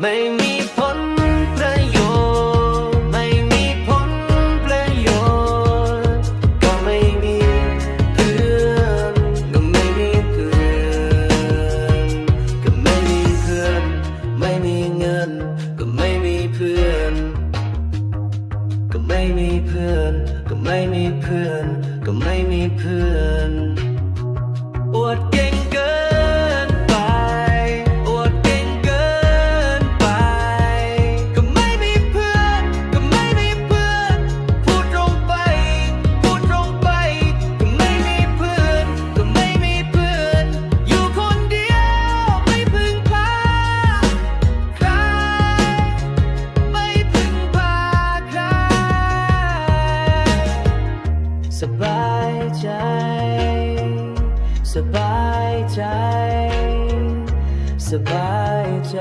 ไม่มีผลประโยชน์ไม่มีผลประโยชน์ก็ไม่มีเพื่อนก็ไม่มีเพื่อนก็ไม่มีเพื่อนไม่มีเงินก็ไม่มีเพื่อนก็ไม่มีเพื่อนก็ไม่มีเพื่อนก็ไม่มีเพื่อนอวดเก่งเกินไปอวดเก่งเกินไปก็ไม่มีเพื่อนก็ไม่มีเพื่อนพูดตรงไปพูดตรงไปก็ไม่มีเพื่อนก็ไม่มีเพื่อนอยู่คนเดียวไม่พึ่งพาใครไม่พึ่งพาใครสบายใจสบายใจสบายใจ